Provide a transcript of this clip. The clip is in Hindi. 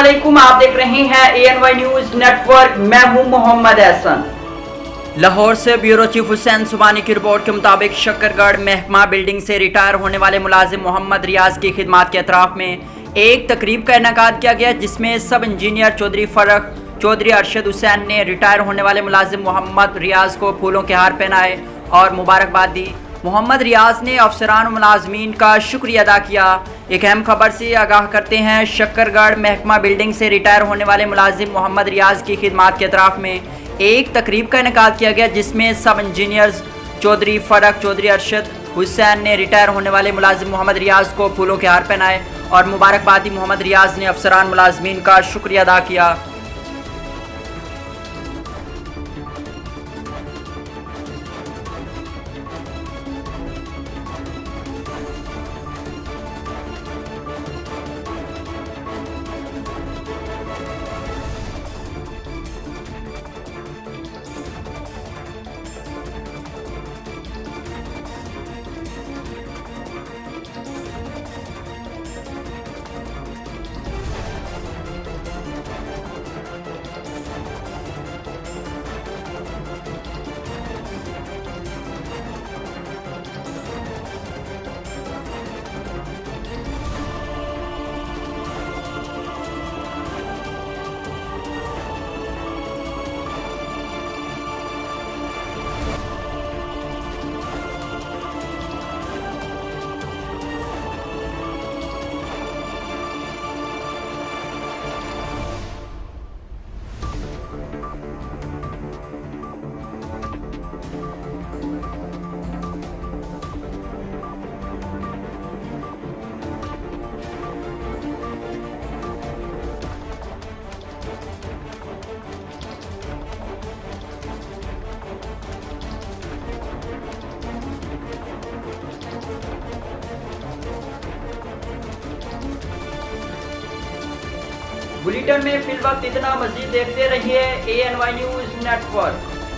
अस्सलामुअलैकुम, आप देख रहे हैं ANY न्यूज नेटवर्क। मैं हूं मोहम्मद एहसन। लाहौर से ब्यूरो चीफ हुसैन सुबानी की रिपोर्ट के मुताबिक शक्करगढ़ महकमा बिल्डिंग से रिटायर होने वाले मुलाजिम मोहम्मद रियाज की खिदमात के अतराफ में एक तकरीब का इनेकाद किया गया, जिसमें सब इंजीनियर चौधरी फरख चौधरी अरशद हुसैन ने रिटायर होने वाले मुलाजिम मोहम्मद रियाज को फूलों के हार पहनाए और मुबारकबाद दी। मोहम्मद रियाज ने अफसरान मुलाजमीन का शुक्रिया अदा किया। एक अहम खबर से आगाह करते हैं। शक्करगढ़ महकमा बिल्डिंग से रिटायर होने वाले मुलाजिम मोहम्मद रियाज की खिदमात के अतराफ में एक तकरीब का इनेकाद किया गया, जिसमें सब इंजीनियर्स चौधरी फरख चौधरी अरशद हुसैन ने रिटायर होने वाले मुलाजिम मोहम्मद रियाज को फूलों के हार पहनाए और मुबारकबाद दी। मोहम्मद रियाज ने अफसरान मुलाजमीन का शुक्रिया अदा किया। बुलेटिन में फिल वक्त इतना। मजीद देखते रहिए ANY न्यूज नेटवर्क।